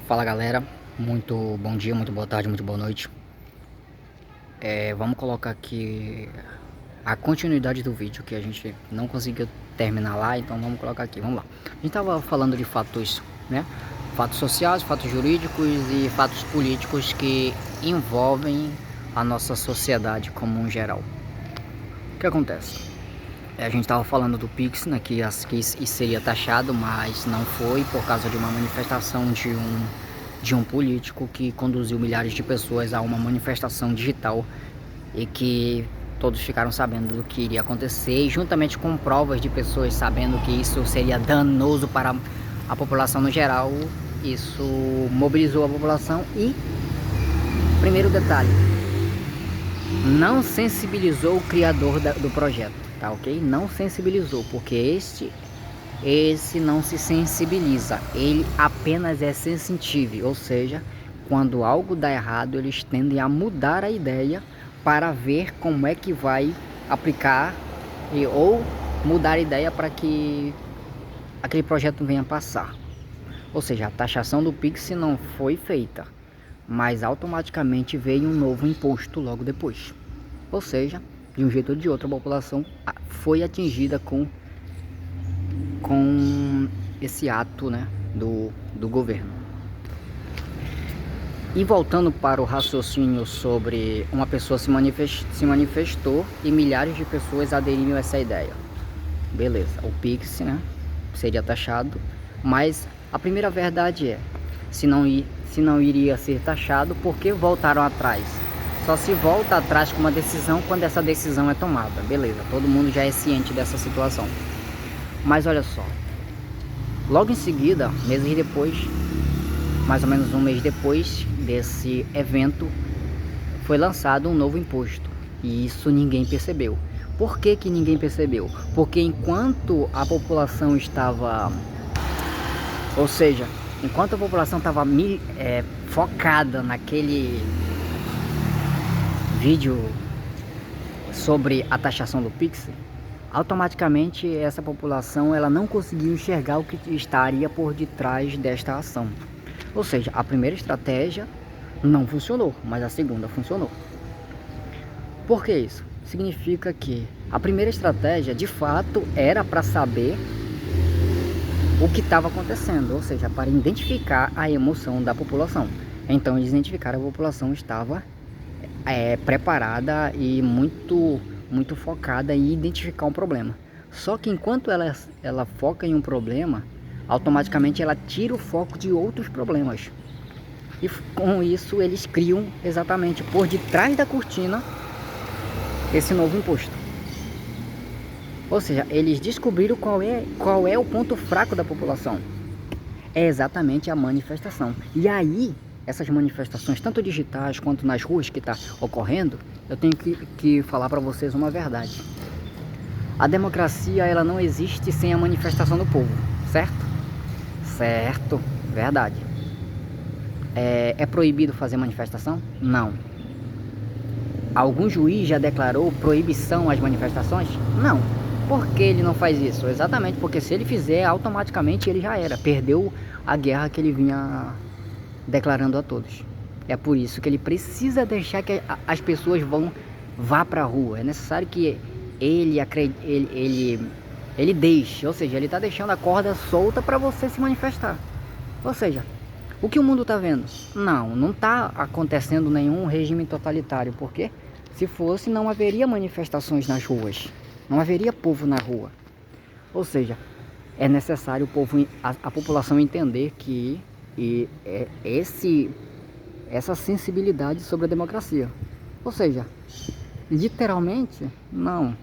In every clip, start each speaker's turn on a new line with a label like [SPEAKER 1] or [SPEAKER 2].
[SPEAKER 1] Fala galera, muito bom dia, muito boa tarde, muito boa noite. Vamos colocar aqui a continuidade do vídeo que a gente não conseguiu terminar lá, então vamos colocar aqui, vamos lá. A gente estava falando de fatos, né? Fatos sociais, fatos jurídicos e fatos políticos que envolvem a nossa sociedade como um geral. O que acontece? A gente estava falando do Pix, né, que seria taxado, mas não foi por causa de uma manifestação de um político que conduziu milhares de pessoas a uma manifestação digital e que todos ficaram sabendo do que iria acontecer, e juntamente com provas de pessoas sabendo que isso seria danoso para a população no geral, isso mobilizou a população e, primeiro detalhe, não sensibilizou o criador do projeto, tá ok? Não sensibilizou, porque esse não se sensibiliza, ele apenas é sensitivo, ou seja, quando algo dá errado, eles tendem a mudar a ideia para ver como é que vai aplicar ou mudar a ideia para que aquele projeto venha passar. Ou seja, a taxação do Pix não foi feita, mas automaticamente veio um novo imposto logo depois. Ou seja, de um jeito ou de outro, a população foi atingida com esse ato, né, do governo. E voltando para o raciocínio sobre uma pessoa se manifestou e milhares de pessoas aderiram a essa ideia. Beleza, o Pix, né, seria taxado, mas a primeira verdade é, se não iria ser taxado, por que voltaram atrás? Só se volta atrás com uma decisão quando essa decisão é tomada. Beleza, todo mundo já é ciente dessa situação. Mas olha só, logo em seguida, meses depois, mais ou menos um mês depois desse evento, foi lançado um novo imposto. E isso ninguém percebeu. Por que que ninguém percebeu? Porque enquanto a população estava... Ou seja, enquanto a população estava focada naquele vídeo sobre a taxação do Pix, automaticamente essa população ela não conseguiu enxergar o que estaria por detrás desta ação. Ou seja, a primeira estratégia não funcionou, mas a segunda funcionou. Por que isso? Significa que a primeira estratégia de fato era para saber o que estava acontecendo, ou seja, para identificar a emoção da população. Então eles identificaram que a população estava preparada e muito focada em identificar um problema. Só que enquanto ela foca em um problema, automaticamente ela tira o foco de outros problemas. E com isso eles criam exatamente por detrás da cortina esse novo imposto. Ou seja, eles descobriram qual é o ponto fraco da população. É exatamente a manifestação. E aí, essas manifestações, tanto digitais quanto nas ruas que está ocorrendo, eu tenho que falar para vocês uma verdade. A democracia, ela não existe sem a manifestação do povo, certo? Certo, verdade. É proibido fazer manifestação? Não. Algum juiz já declarou proibição às manifestações? Não. Por que ele não faz isso? Exatamente porque se ele fizer, automaticamente ele já era. Perdeu a guerra que ele vinha declarando a todos. É por isso que ele precisa deixar que as pessoas vá para a rua. É necessário que ele deixe, ou seja, ele está deixando a corda solta para você se manifestar. Ou seja, o que o mundo está vendo? Não está acontecendo nenhum regime totalitário, porque se fosse não haveria manifestações nas ruas, não haveria povo na rua. Ou seja, é necessário a população entender que essa sensibilidade sobre a democracia. Ou seja, literalmente, não.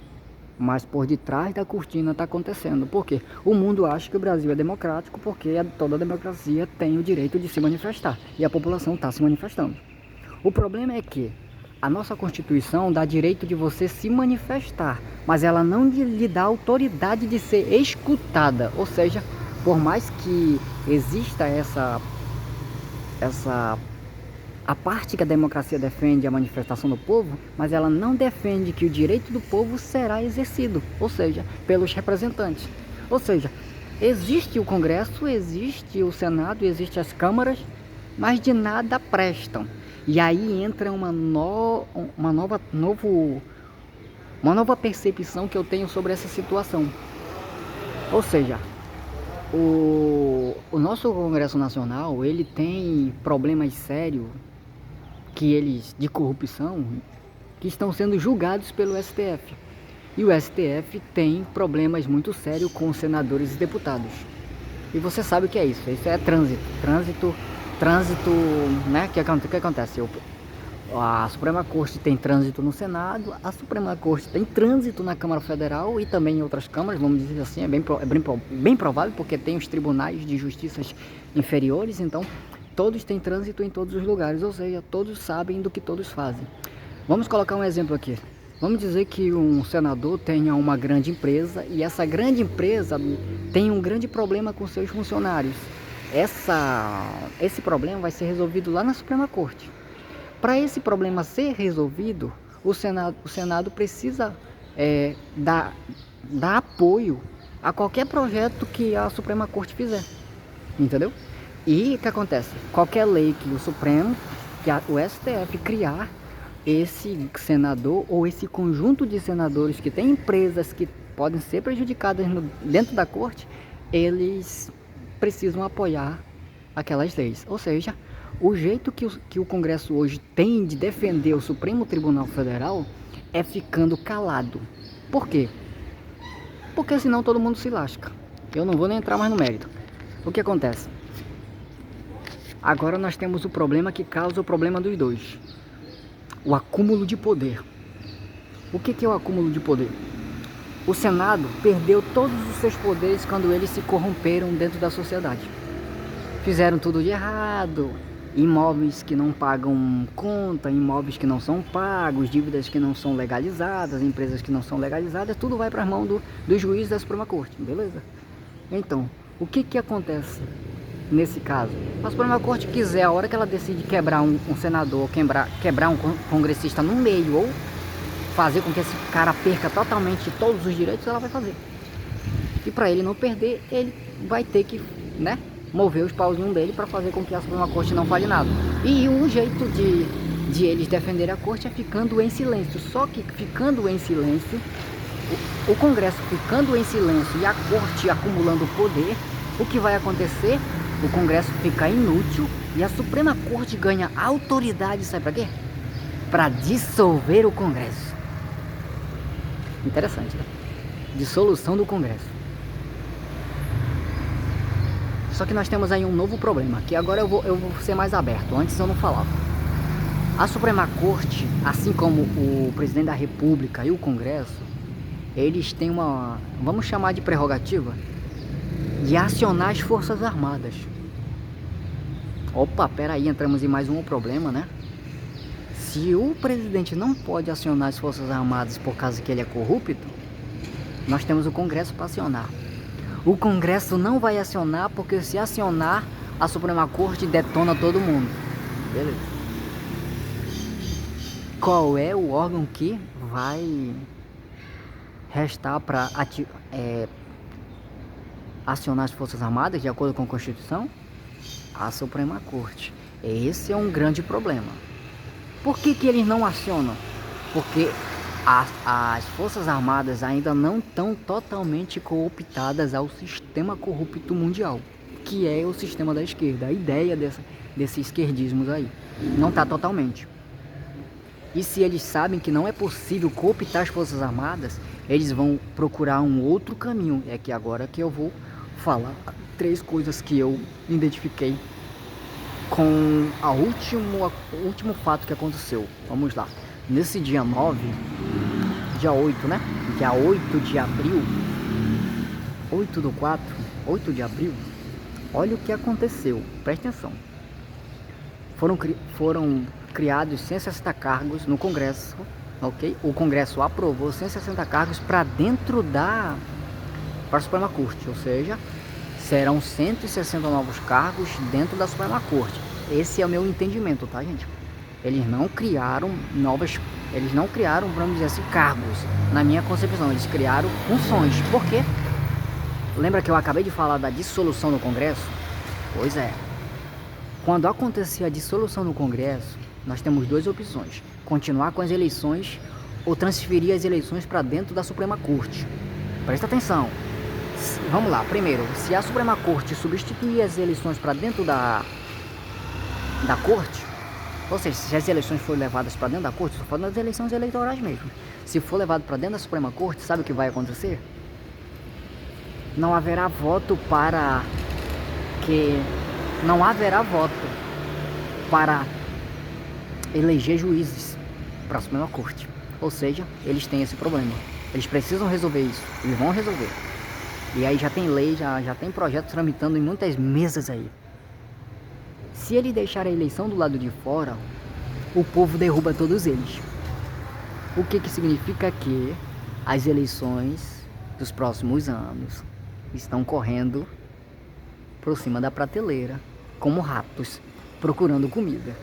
[SPEAKER 1] Mas por detrás da cortina está acontecendo. Por quê? O mundo acha que o Brasil é democrático porque toda democracia tem o direito de se manifestar. E a população está se manifestando. O problema é que a nossa Constituição dá direito de você se manifestar, mas ela não lhe dá autoridade de ser escutada. Ou seja, por mais que exista a parte que a democracia defende a manifestação do povo, mas ela não defende que o direito do povo será exercido, ou seja, pelos representantes. Ou seja, existe o Congresso, existe o Senado, existe as câmaras, mas de nada prestam. E aí entra uma nova percepção que eu tenho sobre essa situação. Ou seja, o nosso Congresso Nacional, ele tem problemas sérios de corrupção que estão sendo julgados pelo STF. E o STF tem problemas muito sérios com senadores e deputados. E você sabe o que é isso? Isso é trânsito, né? O que acontece? A Suprema Corte tem trânsito no Senado, a Suprema Corte tem trânsito na Câmara Federal e também em outras câmaras, vamos dizer assim, é bem provável, porque tem os tribunais de justiças inferiores, então todos têm trânsito em todos os lugares, ou seja, todos sabem do que todos fazem. Vamos colocar um exemplo aqui. Vamos dizer que um senador tenha uma grande empresa e essa grande empresa tem um grande problema com seus funcionários. Esse problema vai ser resolvido lá na Suprema Corte. Para esse problema ser resolvido, o Senado precisa dar apoio a qualquer projeto que a Suprema Corte fizer. Entendeu? E o que acontece? Qualquer lei que o STF criar, esse senador ou esse conjunto de senadores que tem empresas que podem ser prejudicadas dentro da corte, eles precisam apoiar aquelas leis. Ou seja, o jeito que o Congresso hoje tem de defender o Supremo Tribunal Federal é ficando calado. Por quê? Porque senão todo mundo se lasca. Eu não vou nem entrar mais no mérito. O que acontece? Agora nós temos o problema que causa o problema dos dois. O acúmulo de poder. O que é o acúmulo de poder? O Senado perdeu todos os seus poderes quando eles se corromperam dentro da sociedade. Fizeram tudo de errado, imóveis que não pagam conta, imóveis que não são pagos, dívidas que não são legalizadas, empresas que não são legalizadas, tudo vai para as mãos do juiz da Suprema Corte, beleza? Então, o que acontece nesse caso? A Suprema Corte quiser, a hora que ela decide quebrar um senador, quebrar um congressista no meio, ou fazer com que esse cara perca totalmente todos os direitos, ela vai fazer. E para ele não perder, ele vai ter que, né, mover os pauzinhos dele para fazer com que a Suprema Corte não fale nada. E um jeito de eles defenderem a corte é ficando em silêncio. Só que ficando em silêncio, o Congresso ficando em silêncio e a corte acumulando poder, o que vai acontecer? O Congresso fica inútil e a Suprema Corte ganha autoridade, sabe para quê? Para dissolver o Congresso. Interessante, né? Dissolução do Congresso. Só que nós temos aí um novo problema, que agora eu vou ser mais aberto, antes eu não falava. A Suprema Corte, assim como o Presidente da República e o Congresso, eles têm uma, vamos chamar de prerrogativa, de acionar as Forças Armadas. Opa, peraí, entramos em mais um problema, né? Se o presidente não pode acionar as Forças Armadas por causa que ele é corrupto, nós temos o Congresso para acionar. O Congresso não vai acionar porque se acionar, a Suprema Corte detona todo mundo. Beleza. Qual é o órgão que vai restar para acionar as Forças Armadas de acordo com a Constituição? A Suprema Corte. Esse é um grande problema. Por que eles não acionam? Porque as Forças Armadas ainda não estão totalmente cooptadas ao sistema corrupto mundial, que é o sistema da esquerda, a ideia desse esquerdismo aí. Não está totalmente. E se eles sabem que não é possível cooptar as Forças Armadas, eles vão procurar um outro caminho. É que agora que eu vou falar 3 coisas que eu identifiquei com o último fato que aconteceu. Vamos lá. Nesse dia 9, dia 8, né? Dia 8 de abril, 8 de abril, olha o que aconteceu, presta atenção. Foram criados 160 cargos no Congresso, ok? O Congresso aprovou 160 cargos para dentro para a Suprema Corte, ou seja, serão 160 novos cargos dentro da Suprema Corte. Esse é o meu entendimento, tá, gente? Eles não criaram, vamos dizer assim, cargos. Na minha concepção, eles criaram funções. Por quê? Lembra que eu acabei de falar da dissolução do Congresso? Pois é. Quando acontecer a dissolução do Congresso, nós temos duas opções: continuar com as eleições ou transferir as eleições para dentro da Suprema Corte. Presta atenção. Vamos lá, primeiro, se a Suprema Corte substituir as eleições para dentro da Corte, ou seja, se as eleições forem levadas para dentro da Corte, estou falando das eleições eleitorais mesmo, se for levado para dentro da Suprema Corte, sabe o que vai acontecer? Não haverá voto para eleger juízes para a Suprema Corte. Ou seja, eles têm esse problema. Eles precisam resolver isso. Eles vão resolver. E aí já tem lei, já tem projetos tramitando em muitas mesas aí. Se ele deixar a eleição do lado de fora, o povo derruba todos eles. O que significa que as eleições dos próximos anos estão correndo por cima da prateleira, como ratos, procurando comida.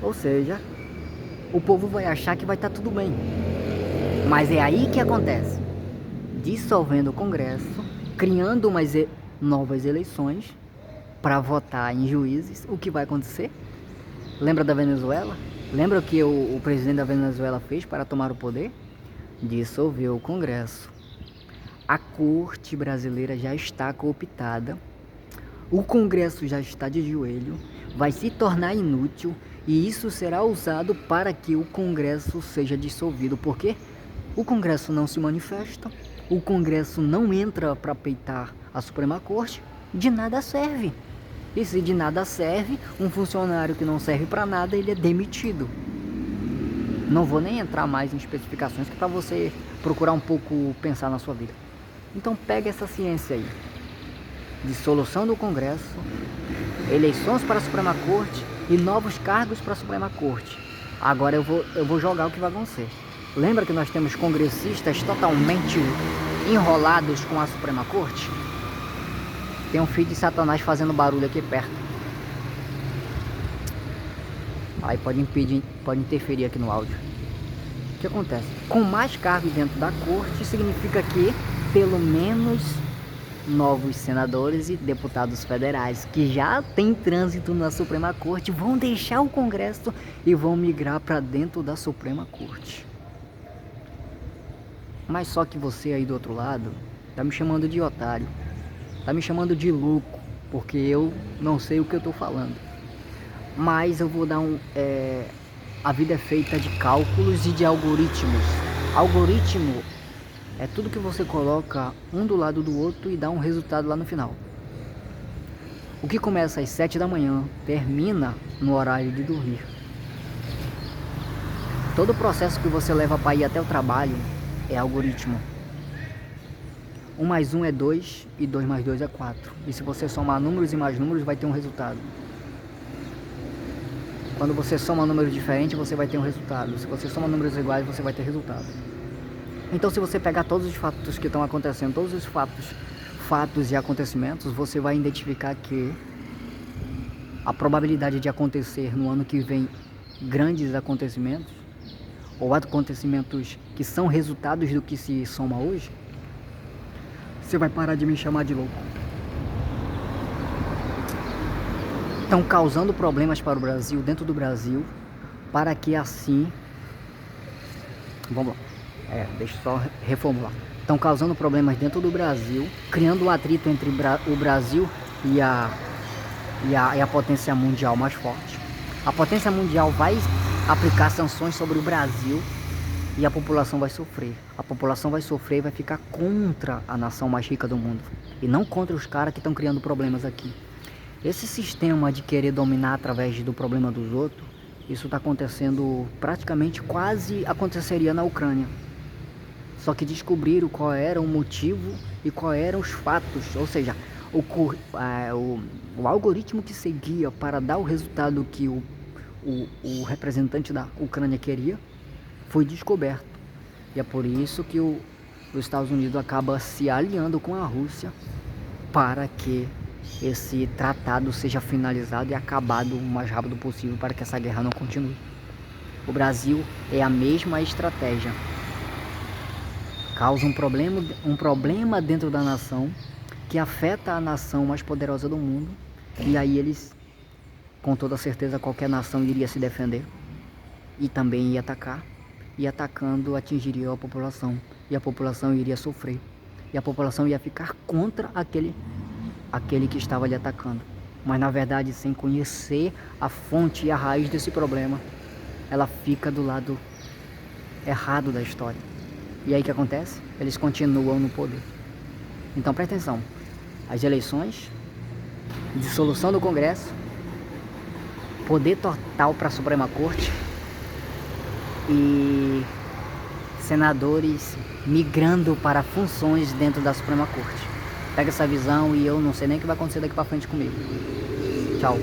[SPEAKER 1] Ou seja, o povo vai achar que vai estar tudo bem. Mas é aí que acontece. Dissolvendo o Congresso, criando umas novas eleições para votar em juízes, o que vai acontecer? Lembra da Venezuela? Lembra o que o presidente da Venezuela fez para tomar o poder? Dissolveu o Congresso. A Corte brasileira já está cooptada, o Congresso já está de joelho, vai se tornar inútil e isso será usado para que o Congresso seja dissolvido. Por quê? O Congresso não se manifesta, o Congresso não entra para peitar a Suprema Corte, de nada serve. E se de nada serve, um funcionário que não serve para nada, ele é demitido. Não vou nem entrar mais em especificações, que é para você procurar um pouco pensar na sua vida. Então pega essa ciência aí. Dissolução do Congresso, eleições para a Suprema Corte e novos cargos para a Suprema Corte. Agora eu vou jogar o que vai acontecer. Lembra que nós temos congressistas totalmente enrolados com a Suprema Corte? Tem um filho de Satanás fazendo barulho aqui perto. Aí pode interferir aqui no áudio. O que acontece? Com mais cargos dentro da corte, significa que pelo menos novos senadores e deputados federais que já têm trânsito na Suprema Corte vão deixar o Congresso e vão migrar para dentro da Suprema Corte. Mas só que você aí do outro lado tá me chamando de otário, tá me chamando de louco, porque eu não sei o que eu tô falando. Mas eu vou dar a vida é feita de cálculos e de algoritmos. Algoritmo é tudo que você coloca um do lado do outro e dá um resultado lá no final. O que começa às 7 da manhã termina no horário de dormir. Todo o processo que você leva para ir até o trabalho é algoritmo. 1 mais 1 é 2 e 2 mais 2 é 4. E se você somar números e mais números, vai ter um resultado. Quando você soma números diferentes, você vai ter um resultado. Se você soma números iguais, você vai ter resultado. Então, se você pegar todos os fatos que estão acontecendo, todos os fatos e acontecimentos, você vai identificar que a probabilidade de acontecer no ano que vem grandes acontecimentos, ou acontecimentos que são resultados do que se soma hoje, você vai parar de me chamar de louco. Estão causando problemas para o Brasil, dentro do Brasil, para que assim... Vamos lá. Deixa eu só reformular. Estão causando problemas dentro do Brasil, criando um atrito entre o Brasil e a potência mundial mais forte. A potência mundial vai aplicar sanções sobre o Brasil e a população vai sofrer. A população vai sofrer e vai ficar contra a nação mais rica do mundo e não contra os caras que estão criando problemas aqui. Esse sistema de querer dominar através do problema dos outros, isso está acontecendo praticamente, quase aconteceria na Ucrânia. Só que descobriram qual era o motivo e qual eram os fatos, ou seja, o algoritmo que seguia para dar o resultado que o representante da Ucrânia queria, foi descoberto. E é por isso que os Estados Unidos acaba se aliando com a Rússia para que esse tratado seja finalizado e acabado o mais rápido possível para que essa guerra não continue. O Brasil é a mesma estratégia. Causa um problema dentro da nação que afeta a nação mais poderosa do mundo E aí eles, com toda certeza, qualquer nação iria se defender e também ia atacar. E atacando atingiria a população. E a população iria sofrer. E a população ia ficar contra aquele que estava lhe atacando. Mas na verdade, sem conhecer a fonte e a raiz desse problema, ela fica do lado errado da história. E aí o que acontece? Eles continuam no poder. Então presta atenção. As eleições, dissolução do Congresso, poder total para a Suprema Corte e senadores migrando para funções dentro da Suprema Corte. Pega essa visão e eu não sei nem o que vai acontecer daqui para frente comigo. Tchau.